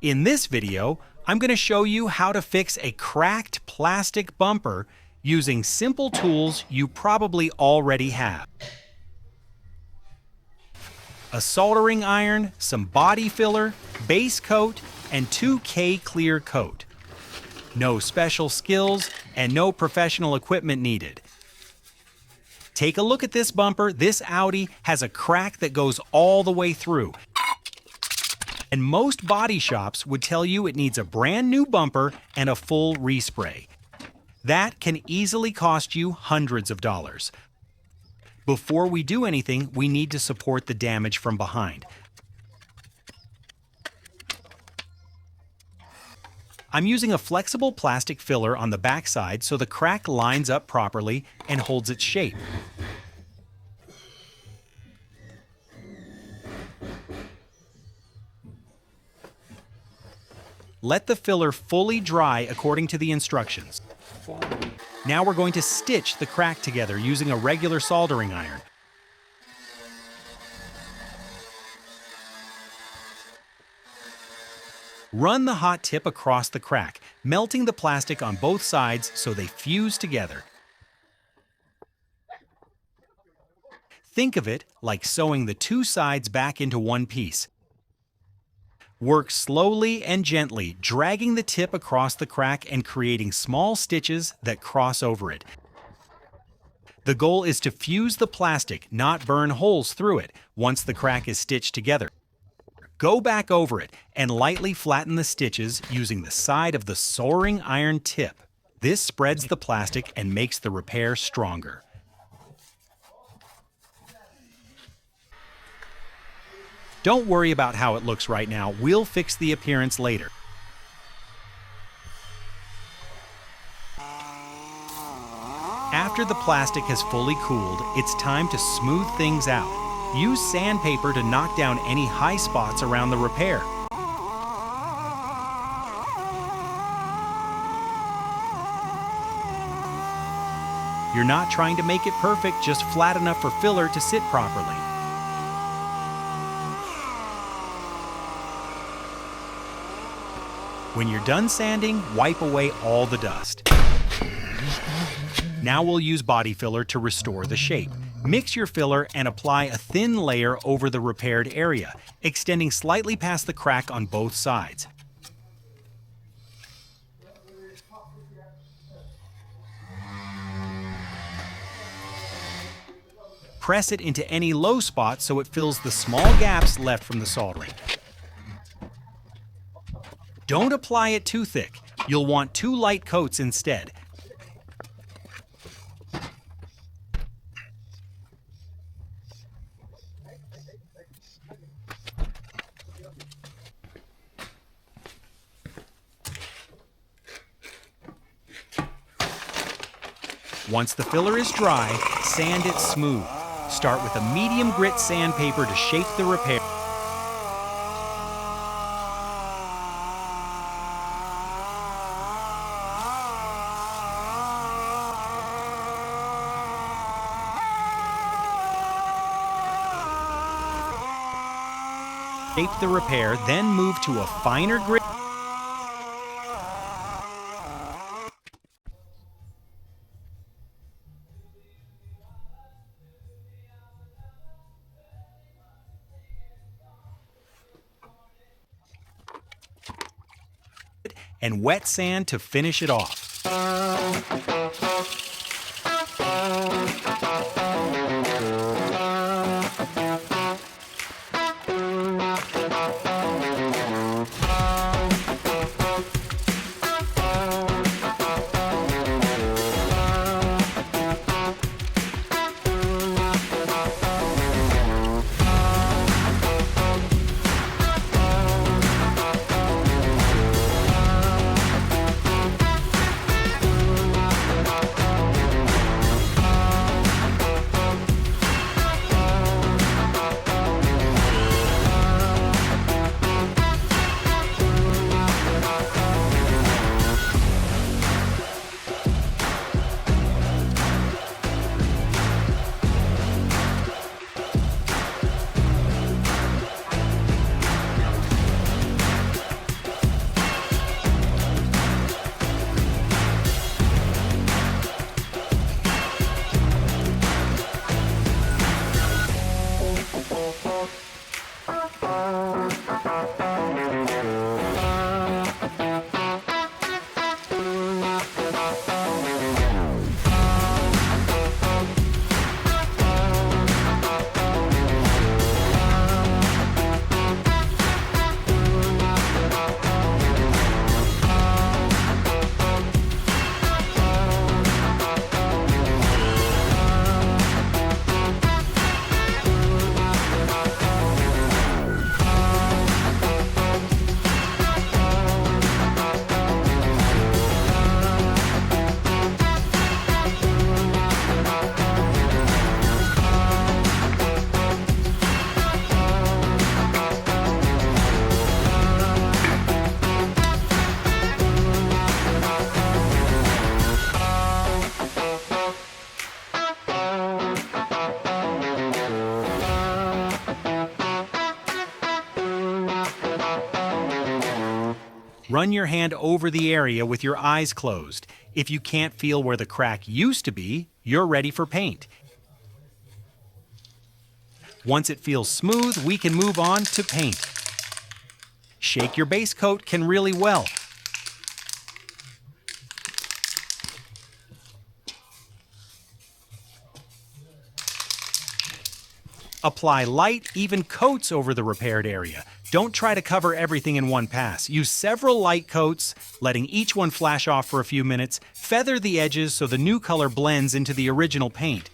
In this video, I'm going to show you how to fix a cracked plastic bumper using simple tools you probably already have. A soldering iron, some body filler, base coat, and 2K clear coat. No special skills and no professional equipment needed. Take a look at this bumper. This Audi has a crack that goes all the way through. And most body shops would tell you it needs a brand new bumper and a full respray. That can easily cost you hundreds of dollars. Before we do anything, we need to support the damage from behind. I'm using a flexible plastic filler on the backside so the crack lines up properly and holds its shape. Let the filler fully dry according to the instructions. Now we're going to stitch the crack together using a regular soldering iron. Run the hot tip across the crack, melting the plastic on both sides so they fuse together. Think of it like sewing the two sides back into one piece. Work slowly and gently, dragging the tip across the crack and creating small stitches that cross over it. The goal is to fuse the plastic, not burn holes through it, once the crack is stitched together. Go back over it and lightly flatten the stitches using the side of the soldering iron tip. This spreads the plastic and makes the repair stronger. Don't worry about how it looks right now. We'll fix the appearance later. After the plastic has fully cooled, it's time to smooth things out. Use sandpaper to knock down any high spots around the repair. You're not trying to make it perfect, just flat enough for filler to sit properly. When you're done sanding, wipe away all the dust. Now we'll use body filler to restore the shape. Mix your filler and apply a thin layer over the repaired area, extending slightly past the crack on both sides. Press it into any low spot so it fills the small gaps left from the soldering. Don't apply it too thick. You'll want 2 light coats instead. Once the filler is dry, sand it smooth. Start with a medium grit sandpaper to shape the repair. Shape the repair, then move to a finer grit. And wet sand to finish it off. Run your hand over the area with your eyes closed. If you can't feel where the crack used to be, you're ready for paint. Once it feels smooth, we can move on to paint. Shake your base coat can really well. Apply light, even coats over the repaired area. Don't try to cover everything in one pass. Use several light coats, letting each one flash off for a few minutes. Feather the edges so the new color blends into the original paint.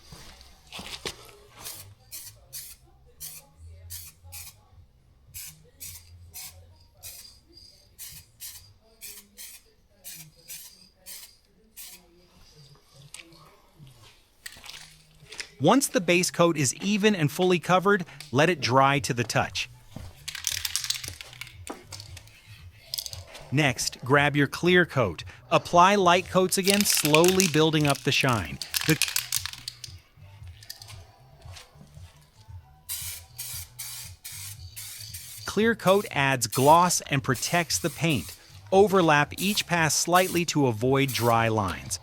Once the base coat is even and fully covered, let it dry to the touch. Next, grab your clear coat. Apply light coats again, slowly building up the shine. The clear coat adds gloss and protects the paint. Overlap each pass slightly to avoid dry lines.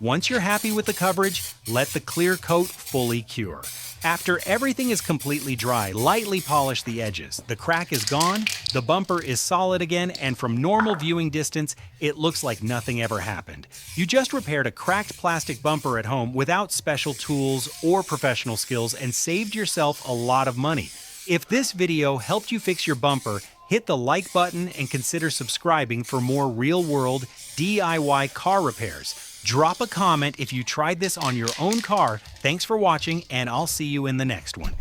Once you're happy with the coverage, let the clear coat fully cure. After everything is completely dry, lightly polish the edges. The crack is gone, the bumper is solid again, and from normal viewing distance, it looks like nothing ever happened. You just repaired a cracked plastic bumper at home without special tools or professional skills and saved yourself a lot of money. If this video helped you fix your bumper, hit the like button and consider subscribing for more real-world DIY car repairs. Drop a comment if you tried this on your own car. Thanks for watching, and I'll see you in the next one.